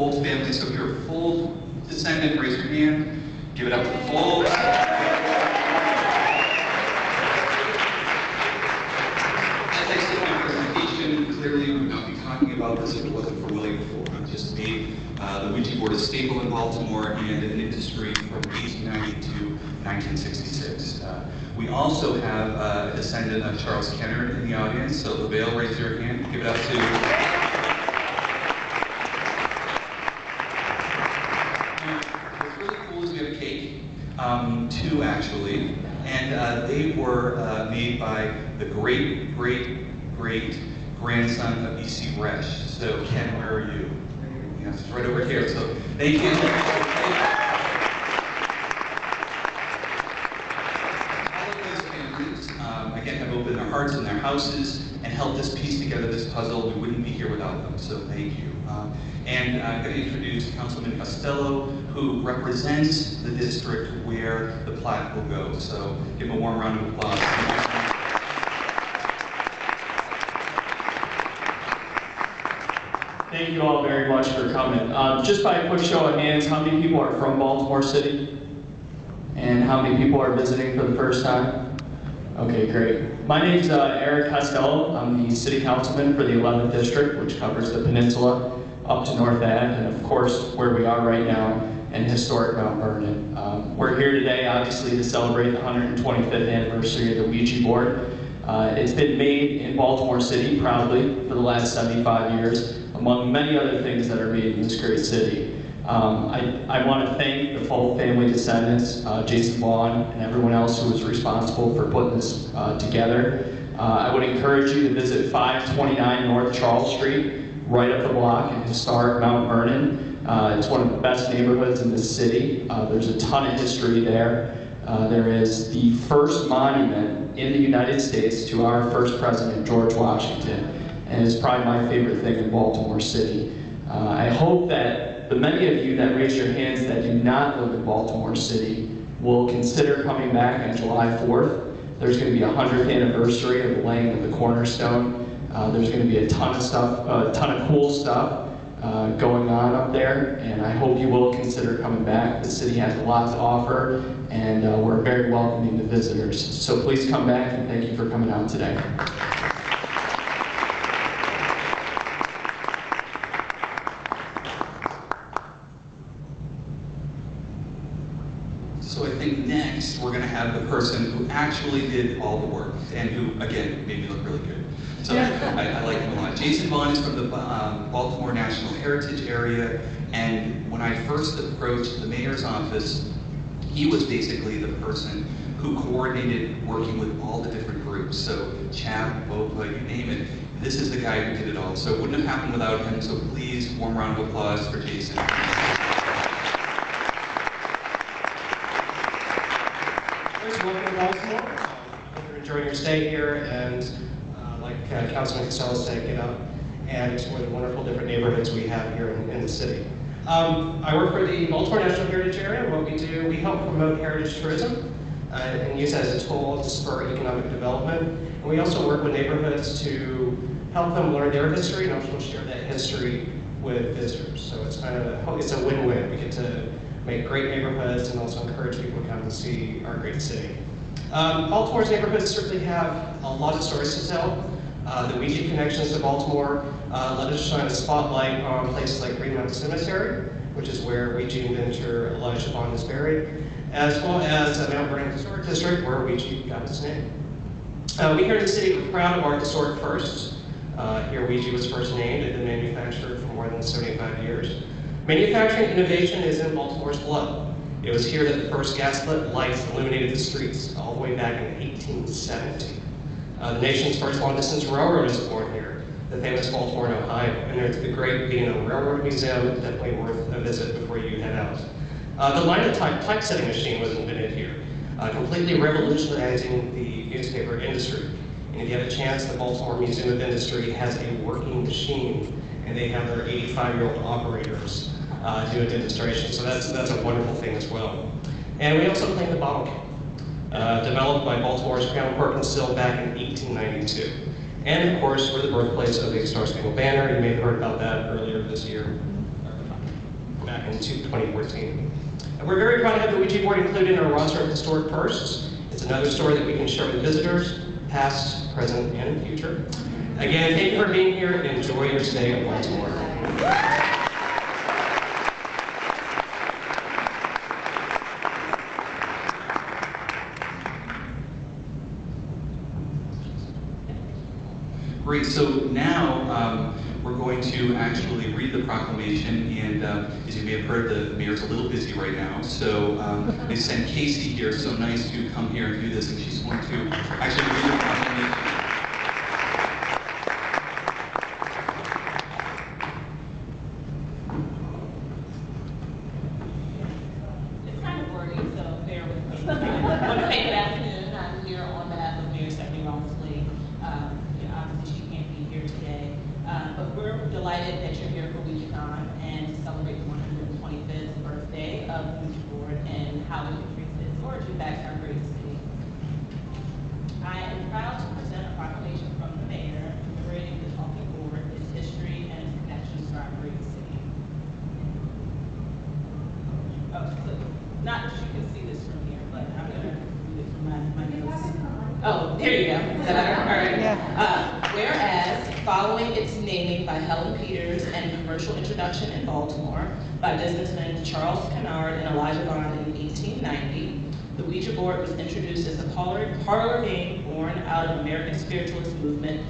Fold family. So if you're a Fold descendant, raise your hand. Give it up to the Folds. As I said in my presentation, clearly we would not be talking about this if it wasn't for William Ford. He just made the Ouija board a staple in Baltimore and an industry from 1890 to 1966. We also have a descendant of Charles Kenner in the audience, so LaVale, raise your hand. Give it up to... What's really cool is we have a cake, two actually, and they were made by the great-great-great-grandson of E.C. Resch. So Ken, where are you? Yes, it's right over here, so thank you. Again, have opened their hearts and their houses and helped us piece together this puzzle. We wouldn't be here without them, so thank you. And I'm going to introduce Councilman Costello, who represents the district where the plaque will go. So give him a warm round of applause. Thank you all very much for coming. Just by a quick show of hands, how many people are from Baltimore City? And how many people are visiting for the first time? Okay, great. My name is Eric Costello. I'm the City Councilman for the 11th District, which covers the peninsula up to North Ave, and of course, where we are right now in historic Mount Vernon. We're here today, obviously, to celebrate the 125th anniversary of the Ouija board. It's been made in Baltimore City, proudly, for the last 75 years, among many other things that are made in this great city. I want to thank the Fold family descendants, Jason Vaughn, and everyone else who was responsible for putting this together. I would encourage you to visit 529 North Charles Street, right up the block in historic Mount Vernon. It's one of the best neighborhoods in the city. There's a ton of history there. There is the first monument in the United States to our first president, George Washington, and it's probably my favorite thing in Baltimore City. I hope that the many of you that raise your hands that do not live in Baltimore City will consider coming back on July 4th. There's going to be a 100th anniversary of the laying of the cornerstone. There's going to be a ton of stuff, a ton of cool stuff going on up there, and I hope you will consider coming back. The city has a lot to offer, and we're very welcoming to visitors. So please come back, and thank you for coming out today. So I think next we're going to have the person who actually did all the work and who, again, made me look really good. So I like him a lot. Jason Vaughn is from the Baltimore National Heritage area, and when I first approached the mayor's office, he was basically the person who coordinated working with all the different groups. So CHAP, BOPA, you name it. This is the guy who did it all. So it wouldn't have happened without him, so please, warm round of applause for Jason. Welcome to Baltimore. Hope you're enjoying your stay here, and like Councilman Costello said, get up and explore the wonderful different neighborhoods we have here in the city. I work for the Baltimore National Heritage Area. What we do, we help promote heritage tourism and use it as a tool to spur economic development. And we also work with neighborhoods to help them learn their history and also share that history with visitors. So it's kind of it's a win-win. We get to make great neighborhoods and also encourage people to come and see our great city. Baltimore's neighborhoods certainly have a lot of stories to tell. The Ouija connections to Baltimore let us shine a spotlight on places like Green Mountain Cemetery, which is where Ouija inventor Elijah Bond is buried, as well as Mount Vernon Historic District, where Ouija got its name. We here in the city are proud of our historic firsts. Here Ouija was first named and been manufactured for more than 75 years. Manufacturing innovation is in Baltimore's blood. It was here that the first gaslit lights illuminated the streets, all the way back in 1870. The nation's first long-distance railroad was born here, the famous Baltimore and Ohio, and there's the great Beano Railroad Museum, definitely worth a visit before you head out. The linotype typesetting machine was invented here, completely revolutionizing the newspaper industry. And if you have a chance, the Baltimore Museum of Industry has a working machine, and they have their 85-year-old operators do a demonstration. So that's a wonderful thing as well. And we also clean the bottle cap, developed by Baltimore's Crown Cork and Still back in 1892. And of course, we're the birthplace of the Star Spangled Banner. You may have heard about that earlier this year. back in 2014. And we're very proud to have the Ouija board included in our roster of historic firsts. It's another story that we can share with visitors, past, present, and future. Again, thank you for being here and enjoy your stay in Baltimore. Great, so now we're going to actually read the proclamation, and as you may have heard, the mayor's a little busy right now, so they sent Casey here, so nice to come here and do this, and she's going to actually read the proclamation. It's kind of wordy, so bear with me. I want to say good afternoon. I'm here on behalf of Mayor Stephanie Ronsley. Obviously, she can't be here today, but we're delighted that you're here for Ouijacon and to celebrate the 125th birthday of the Ouija board and how it can trace its origin back to our great city. I am proud to present a proclamation from the mayor commemorating the talking board, its history, and its connections to our great city. Oh, so, not that you can see this from here, but I'm going to read it from my notes. Oh, there you go. Is that better? All right. Yeah. Whereas, following its naming by Helen Peters and commercial introduction in Baltimore by businessmen Charles Kennard and Ouijacon in 1890, the Ouija board was introduced as a parlor game born out of American spiritualist movement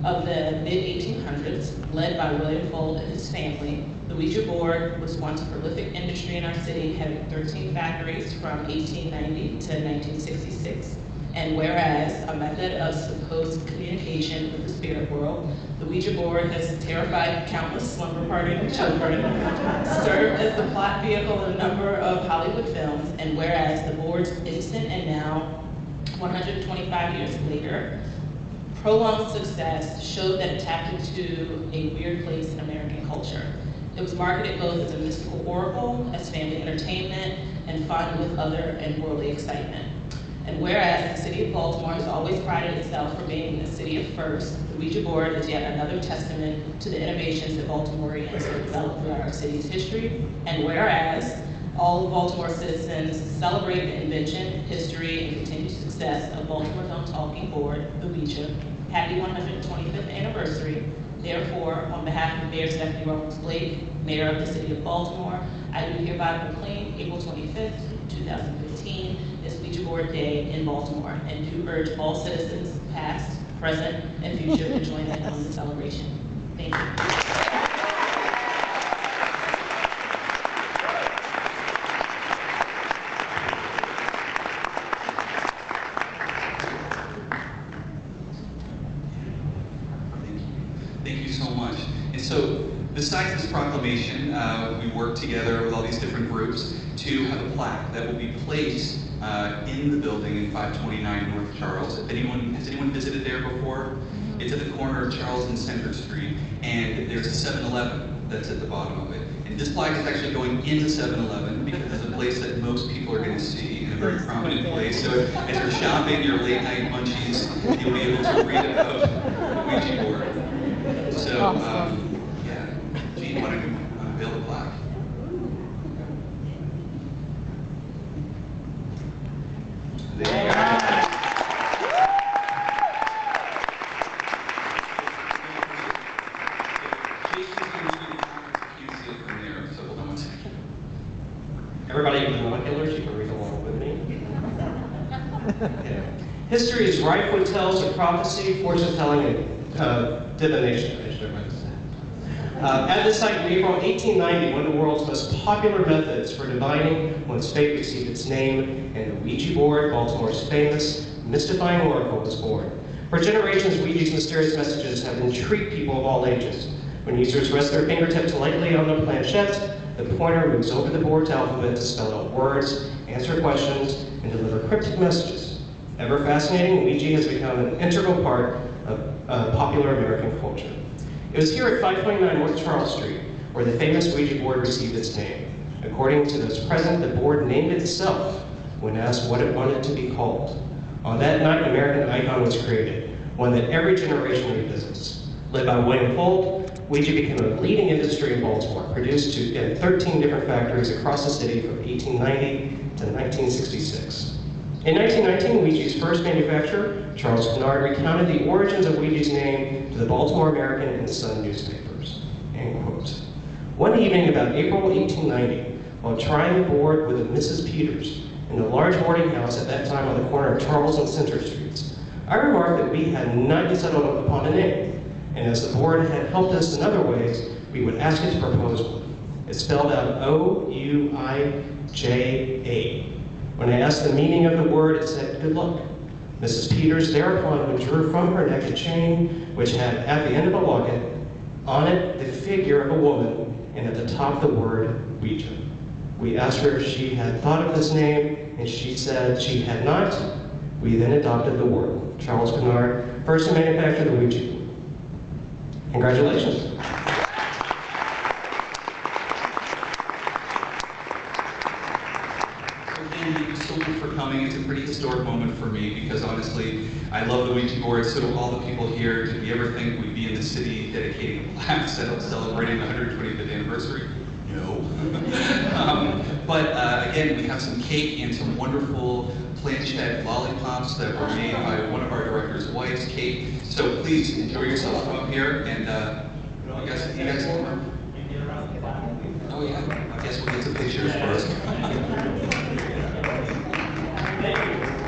of the mid-1800s, led by William Fold and his family. The Ouija board was once a prolific industry in our city, having 13 factories from 1890 to 1966. And whereas a method of supposed communication with the spirit world, the Ouija board has terrified countless slumber-partying children, served as the plot vehicle in a number of Hollywood films, and whereas the board's instant and now 125 years later, prolonged success showed that it tapped into a weird place in American culture. It was marketed both as a mystical oracle, as family entertainment, and fun with other and worldly excitement. And whereas the city of Baltimore has always prided itself for being a city of firsts, the Ouija board is yet another testament to the innovations that Baltimoreans have developed throughout our city's history. And whereas all of Baltimore citizens celebrate the invention, history, and continued success of Baltimore's own talking board, the Ouija, happy 125th anniversary. Therefore, on behalf of Mayor Stephanie Ronsley, Mayor of the City of Baltimore, I do hereby proclaim April 25th, 2015 as Ouija Board Day in Baltimore, and do urge all citizens, past, present, and future, to join in on the celebration. Thank you. Thank you so much. And so, besides this proclamation, we work together with all these different groups to have a plaque that will be placed in the building in 529 North Charles. Has anyone visited there before? It's at the corner of Charles and Center Street, and there's a 7-Eleven that's at the bottom of it. And this plaque is actually going in the 7-Eleven because it's a place that most people are going to see in a very prominent place. So as you're shopping your late night munchies, you'll be able to read about the Ouija board. So, yeah, Gene, why don't you unveil the plaque? There you go. Jason's going to read the plaque. You can see it from there, so hold on one second. Everybody with binoculars, you can read along with me. Okay. History is rife with tales of prophecy, fortune-telling, and divination. At this site in April 1890, one of the world's most popular methods for divining one's fate received its name, and the Ouija board, Baltimore's famous mystifying oracle, was born. For generations, Ouija's mysterious messages have intrigued people of all ages. When users rest their fingertips lightly on the planchette, the pointer moves over the board's alphabet to spell out words, answer questions, and deliver cryptic messages. Ever fascinating, Ouija has become an integral part of popular American culture. It was here at 529 North Charles Street where the famous Ouija board received its name. According to those present, the board named itself when asked what it wanted to be called. On that night, an American icon was created, one that every generation revisits. Led by William Fold, Ouija became a leading industry in Baltimore, produced in 13 different factories across the city from 1890 to 1966. In 1919, Ouija's first manufacturer, Charles Kennard, recounted the origins of Ouija's name to the Baltimore American and Sun newspapers. End quote. One evening about April 1890, while trying a board with a Mrs. Peters in the large boarding house at that time on the corner of Charles and Center Streets, I remarked that we had not yet settled upon a name, and as the board had helped us in other ways, we would ask it to propose one. It spelled out O-U-I-J-A. When I asked the meaning of the word, it said, good luck. Mrs. Peters thereupon withdrew from her neck a chain which had, at the end of a locket, on it the figure of a woman, and at the top the word Ouija. We asked her if she had thought of this name, and she said she had not. We then adopted the word. Charles Kennard, first to manufacture the Ouija. Congratulations. Thank you so much for coming. It's a pretty historic moment for me because honestly, I love the Ouija board. So do all the people here. Did we ever think we'd be in the city dedicating a plaque celebrating the 125th anniversary? No. But again, we have some cake and some wonderful planchette lollipops that were made by one of our director's wives, Kate. So please enjoy yourself. Come up here and you guys come up. Oh yeah, I guess we'll get some pictures first. Thank you.